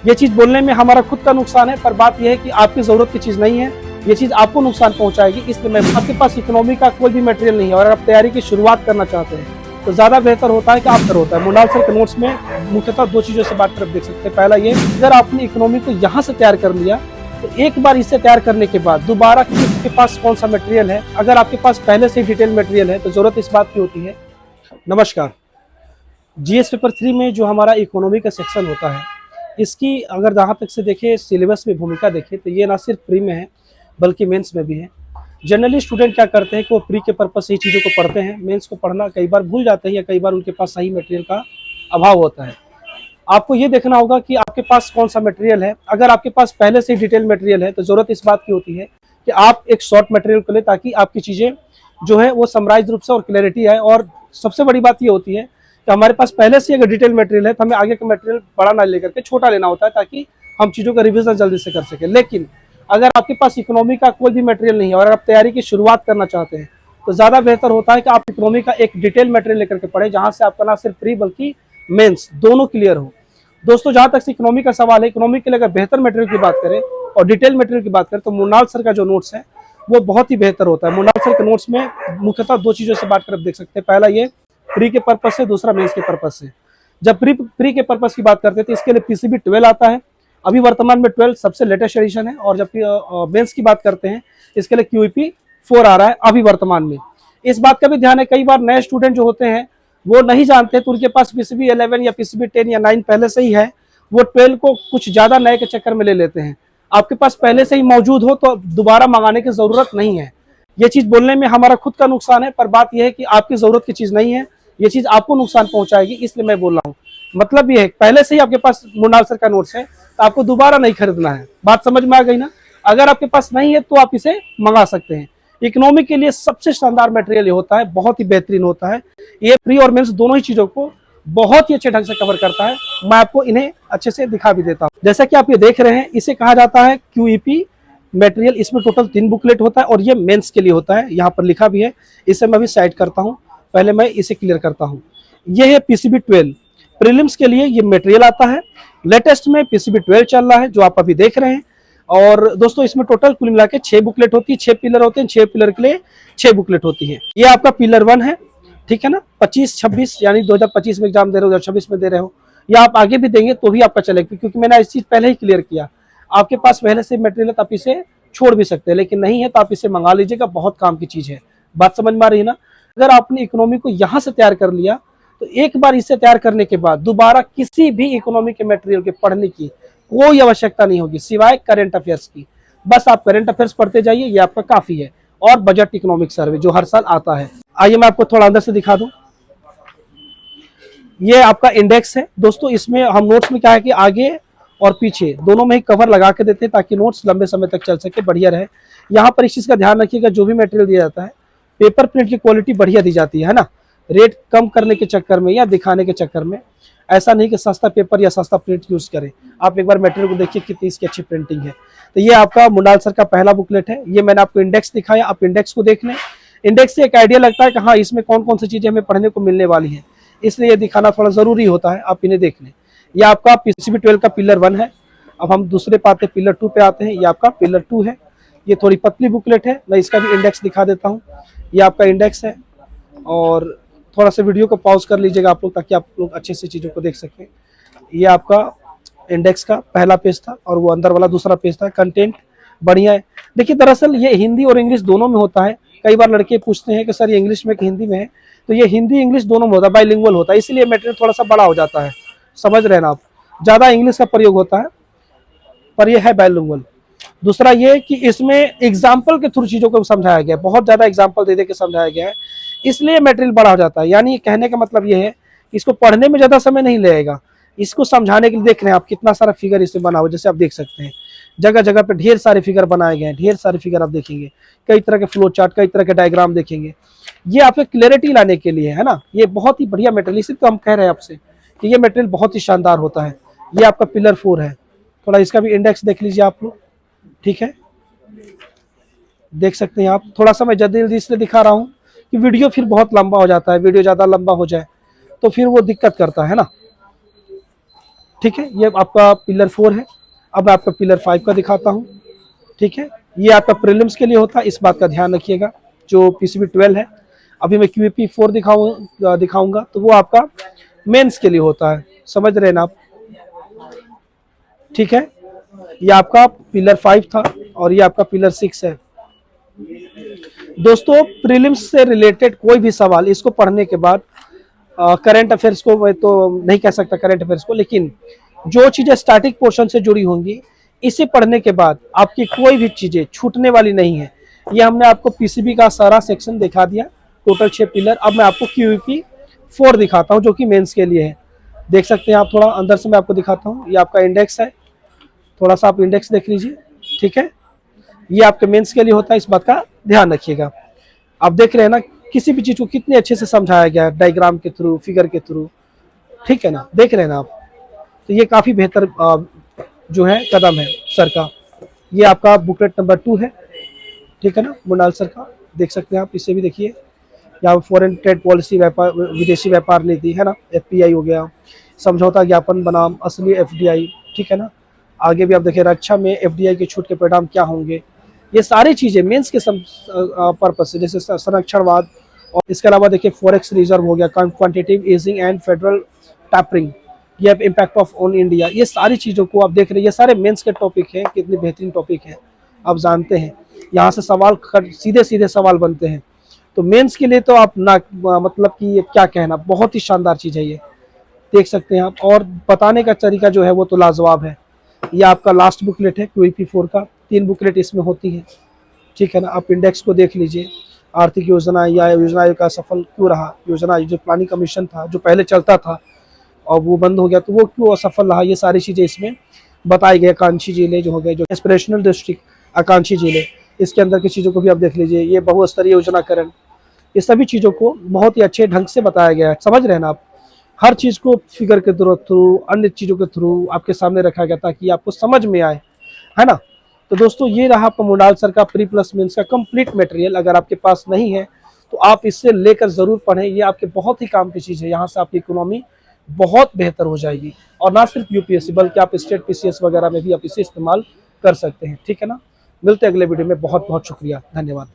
ये चीज़ बोलने में हमारा खुद का नुकसान है, पर बात यह है कि आपकी ज़रूरत की चीज़ नहीं है, ये चीज़ आपको नुकसान पहुंचाएगी। इसलिए मैं आपके पास इकोनॉमी का कोई भी मटेरियल नहीं है और आप तैयारी की शुरुआत करना चाहते हैं तो ज़्यादा बेहतर होता है कि आप होता है मुनाल सर के नोट्स में मुख्यतः दो चीज़ों से बात कर देख सकते हैं। पहला ये, अगर आपने इकोनॉमी को यहाँ से तैयार कर लिया तो एक बार इसे तैयार करने के बाद दोबारा किसके पास कौन सा मटेरियल है, अगर आपके पास पहले से डिटेल मटेरियल है तो ज़रूरत इस बात की होती है। नमस्कार। जीएस पेपर 3 में जो हमारा इकोनॉमी का सेक्शन होता है, इसकी अगर जहाँ तक से देखें सिलेबस में भूमिका देखें तो ये ना सिर्फ प्री में है बल्कि मेंस में भी है। जनरली स्टूडेंट क्या करते हैं कि वो प्री के पर्पज से ही चीज़ों को पढ़ते हैं, मेंस को पढ़ना कई बार भूल जाते हैं या कई बार उनके पास सही मटेरियल का अभाव होता है। आपको ये देखना होगा कि आपके पास कौन सा मटेरियल है। अगर आपके पास पहले से ही डिटेल मटेरियल है तो ज़रूरत इस बात की होती है कि आप एक शॉर्ट मटेरियल को लें ताकि आपकी चीज़ें जो है वो समराइज रूप से और क्लैरिटी आए। और सबसे बड़ी बात ये होती है कि हमारे पास पहले से अगर डिटेल मटेरियल है तो हमें आगे का मटेरियल बड़ा ना लेकर के छोटा लेना होता है ताकि हम चीज़ों का रिविजन जल्दी से कर सकें। लेकिन अगर आपके पास इकोनॉमी का कोई भी मटेरियल नहीं है और आप तैयारी की शुरुआत करना चाहते हैं तो ज़्यादा बेहतर होता है कि आप इकोनॉमी का एक डिटेल मटेरियल लेकर के पढ़ें, जहाँ से आपका ना सिर्फ प्री बल्कि मेंस दोनों क्लियर हो। दोस्तों, जहाँ तक इकोनॉमी का सवाल है, इकोनॉमी के लिए अगर बेहतर मटेरियल की बात करें और डिटेल मटेरियल की बात करें तो मुनाल सर का जो नोट्स है वो बहुत ही बेहतर होता है। मुनाल सर के नोट्स में मुख्यतः दो चीज़ों से बात कर देख सकते हैं। पहला ये प्री के पर्पज से, दूसरा मेंस के पर्पज से। जब प्री के पर्पज की बात करते हैं तो इसके लिए पीसीबी 12 आता है, अभी वर्तमान में 12 सबसे लेटेस्ट एडिशन है। और जब मेंस की बात करते हैं इसके लिए क्यूईपी 4 आ रहा है अभी वर्तमान में। इस बात का भी ध्यान है, कई बार नए स्टूडेंट जो होते हैं वो नहीं जानते तो उनके पास पीसीबी 11 या पीसीबी 10 या 9 पहले से ही है, वो 12 को कुछ ज़्यादा नए के चक्कर में ले लेते हैं। आपके पास पहले से ही मौजूद हो तो दोबारा मंगाने की ज़रूरत नहीं है। ये चीज़ बोलने में हमारा खुद का नुकसान है, पर बात यह है कि आपकी ज़रूरत की चीज़ नहीं है, ये चीज़ आपको नुकसान पहुंचाएगी। इसलिए मैं बोल रहा हूँ, मतलब ये है पहले से ही आपके पास मुनाल सर का नोट्स है तो आपको दोबारा नहीं खरीदना है। बात समझ में आ गई ना? अगर आपके पास नहीं है तो आप इसे मंगा सकते हैं। इकोनॉमी के लिए सबसे शानदार मटेरियल ये होता है, बहुत ही बेहतरीन होता है। ये प्री और मेंस दोनों ही चीज़ों को बहुत ही अच्छे ढंग से कवर करता है। मैं आपको इन्हें अच्छे से दिखा भी देता हूँ। जैसा कि आप ये देख रहे हैं, इसे कहा जाता है क्यूईपी मटेरियल। इसमें टोटल 3 बुकलेट होता है और ये मेंस के लिए होता है, यहाँ पर लिखा भी है। इसे मैं भी साइड करता हूँ, पहले मैं इसे क्लियर करता हूँ। ये है पीसीबी 12 प्रीलिम्स के लिए ये मटेरियल आता है। लेटेस्ट में पीसीबी 12 चल रहा है जो आप अभी देख रहे हैं। और दोस्तों, इसमें टोटल कुल मिला के 6 बुकलेट होती है, 6 पिलर होते हैं, 6 पिलर के लिए 6 बुकलेट होती है। ये आपका पिलर 1 है, ठीक है ना। 25-26 यानी 2025 में एग्जाम दे रहे हो, 2026 में दे रहे हो, या आप आगे भी देंगे तो भी आपका चलेगा, क्योंकि मैंने इस चीज़ पहले ही क्लियर किया। आपके पास पहले से मटेरियल है तो आप इसे छोड़ भी सकते हैं, लेकिन नहीं है तो आप इसे मंगा लीजिएगा, बहुत काम की चीज़ है। बात समझ में आ रही है ना? अगर आपने इकोनॉमी को यहाँ से तैयार कर लिया तो एक बार इसे तैयार करने के बाद दोबारा किसी भी इकोनॉमी के मटेरियल के पढ़ने की कोई आवश्यकता नहीं होगी सिवाय करंट अफेयर्स की। बस आप करंट अफेयर्स पढ़ते जाइए, ये आपका काफ़ी है। और बजट इकोनॉमिक सर्वे जो हर साल आता है। आइए मैं आपको थोड़ा अंदर से दिखा दूं। ये आपका इंडेक्स है दोस्तों। इसमें हम नोट्स में क्या है कि आगे और पीछे दोनों में ही कवर लगा के देते हैं ताकि नोट्स लंबे समय तक चल सके, बढ़िया रहे। यहाँ पर इस चीज़ का ध्यान रखिएगा, जो भी मटेरियल दिया जाता है पेपर प्रिंट की क्वालिटी बढ़िया दी जाती है ना। रेट कम करने के चक्कर में या दिखाने के चक्कर में ऐसा नहीं कि सस्ता पेपर या सस्ता प्रिंट यूज़ करें। आप एक बार मटेरियल को देखिए कितनी इसकी अच्छी प्रिंटिंग है। तो ये आपका मुनाल सर का पहला बुकलेट है। ये मैंने आपको इंडेक्स दिखाया, आप इंडेक्स को देख लें। इंडेक्स से एक आइडिया लगता है कि हाँ, इसमें कौन कौन सी चीज़ें हमें पढ़ने को मिलने वाली हैं, इसलिए ये दिखाना थोड़ा ज़रूरी होता है। आप इन्हें देख लें। ये आपका पीसीबी 12 का पिलर 1 है। अब हम दूसरे पे आते हैं, पिलर 2 पे आते हैं। ये आपका पिलर 2 है। ये थोड़ी पतली बुकलेट है, मैं इसका भी इंडेक्स दिखा देता हूँ। ये आपका इंडेक्स है। और थोड़ा सा वीडियो को पॉज कर लीजिएगा आप लोग, ताकि आप लोग अच्छे से चीज़ों को देख सकें। ये आपका इंडेक्स का पहला पेज था और वो अंदर वाला दूसरा पेज था। कंटेंट बढ़िया है। देखिए, दरअसल ये हिंदी और इंग्लिश दोनों में होता है। कई बार लड़के पूछते हैं कि सर ये इंग्लिश में कि हिंदी में है, तो ये हिंदी इंग्लिश दोनों में होता है, बाइलिंगुअल होता है, इसलिए मटेरियल थोड़ा सा बड़ा हो जाता है। समझ रहे हैं ना आप? ज़्यादा इंग्लिश का प्रयोग होता है, पर यह है बाइलिंगुअल। दूसरा ये कि इसमें एग्जाम्पल के थ्रू चीज़ों को समझाया गया है, बहुत ज़्यादा एग्जाम्पल दे के समझाया गया है, इसलिए मटेरियल बड़ा हो जाता है। यानी कहने का मतलब ये है कि इसको पढ़ने में ज़्यादा समय नहीं लगेगा, इसको समझाने के लिए देख रहे हैं आप कितना सारा फिगर इसमें बना हुआ। जैसे आप देख सकते हैं जगह जगह पे ढेर सारे फिगर बनाए गए हैं, ढेर सारे फिगर आप देखेंगे, कई तरह के फ्लो चार्ट, कई तरह के डायग्राम देखेंगे। ये आपको क्लैरिटी लाने के लिए है ना। ये बहुत ही बढ़िया मटेरियल, इसी तो हम कह रहे हैं आपसे कि ये मटेरियल बहुत ही शानदार होता है। ये आपका पिलर 4 है। थोड़ा इसका भी इंडेक्स देख लीजिए आप लोग, ठीक है, देख सकते हैं आप। थोड़ा सा मैं जल्दी इसलिए दिखा रहा हूँ कि वीडियो फिर बहुत लंबा हो जाता है, वीडियो ज़्यादा लंबा हो जाए तो फिर वो दिक्कत करता है ना। ठीक है, ये आपका पिलर 4 है। अब मैं आपका पिलर 5 का दिखाता हूँ। ठीक है, ये आपका प्रीलिम्स के लिए होता है, इस बात का ध्यान रखिएगा। जो पीसीबी 12 है, अभी मैं क्यूएपी 4 दिखाऊंगा, तो वो आपका मेंस के लिए होता है, समझ रहे हैं ना आप। ठीक है, ये आपका पिलर 5 था और ये आपका पिलर 6 है। दोस्तों, प्रीलिम्स से रिलेटेड कोई भी सवाल इसको पढ़ने के बाद, करंट अफेयर्स को मैं तो नहीं कह सकता करंट अफेयर्स को, लेकिन जो चीजें स्टैटिक पोर्शन से जुड़ी होंगी, इसे पढ़ने के बाद आपकी कोई भी चीजें छूटने वाली नहीं है। ये हमने आपको पीसीबी का सारा सेक्शन दिखा दिया, टोटल 6 पिलर। अब मैं आपको क्यूईपी 4 दिखाता हूँ, जो कि मेंस के लिए है। देख सकते हैं आप, थोड़ा अंदर से मैं आपको दिखाता हूँ। ये आपका इंडेक्स है, थोड़ा सा आप इंडेक्स देख लीजिए। ठीक है, ये आपके मेंस के लिए होता है, इस बात का ध्यान रखिएगा। आप देख रहे हैं ना किसी भी चीज को कितने अच्छे से समझाया गया है, डायग्राम के थ्रू, फिगर के थ्रू। ठीक है ना, देख रहे हैं ना आप। तो ये काफी बेहतर जो है कदम है सर का। ये आपका बुकलेट नंबर 2 है, ठीक है ना, मुंडाल सर का। देख सकते हैं आप, इसे भी देखिए। यहाँ फॉरेन ट्रेड पॉलिसी, व्यापार, विदेशी व्यापार नीति है ना, एफपीआई हो गया, समझौता ज्ञापन बनाम असली एफडीआई। ठीक है ना, आगे भी आप देखिए, रक्षा में एफडीआई के छूट के परिणाम क्या होंगे। ये सारी चीजें मेंस के पर्पज से, जैसे संरक्षणवाद, और इसके अलावा देखिए फॉरेक्स रिजर्व हो गया, quantitative easing and federal tapering, ये इम्पैक्ट ऑफ ऑन इंडिया। ये सारी चीजों को आप देख रहे हैं, ये सारे मेंस के टॉपिक हैं। कितने बेहतरीन टॉपिक है, आप जानते हैं। यहाँ से सवाल सीधे सीधे सवाल बनते हैं। तो मेंस के लिए तो आप ना, मतलब कि ये क्या कहना, बहुत ही शानदार चीज है ये। देख सकते हैं आप, और बताने का तरीका जो है वो तो लाजवाब है। ये आपका लास्ट बुकलेट है क्यूईपी 4 का, 3 बुकलेट इसमें होती है। ठीक है ना, आप इंडेक्स को देख लीजिए। आर्थिक योजना या योजना का सफल क्यों रहा, योजना जो प्लानिंग कमीशन था जो पहले चलता था और वो बंद हो गया, तो वो क्यों असफल रहा, ये सारी चीजें इसमें बताई गई। आकांक्षी जिले जो हो गए, जो एस्पिरेशनल डिस्ट्रिक्ट आकांक्षी जिले, इसके अंदर की चीजों को भी आप देख लीजिए। ये बहुस्तरीय योजनाकरण, ये सभी चीजों को बहुत ही अच्छे ढंग से बताया गया है। समझ रहे हैं ना आप, हर चीज को फिगर के थ्रू, अन्य चीजों के थ्रू आपके सामने रखा गया ताकि आपको समझ में आए, है ना। तो दोस्तों, ये रहा आपका मुंडाल सर का प्री प्लस मेंस का कंप्लीट मटेरियल। अगर आपके पास नहीं है तो आप इससे लेकर जरूर पढ़ें, ये आपके बहुत ही काम की चीज है। यहाँ से आपकी इकोनॉमी बहुत बेहतर हो जाएगी, और ना सिर्फ यूपीएससी बल्कि आप स्टेट पीसीएस वगैरह में भी आप इसे इस्तेमाल कर सकते हैं। ठीक है ना, मिलते हैं अगले वीडियो में। बहुत बहुत शुक्रिया, धन्यवाद।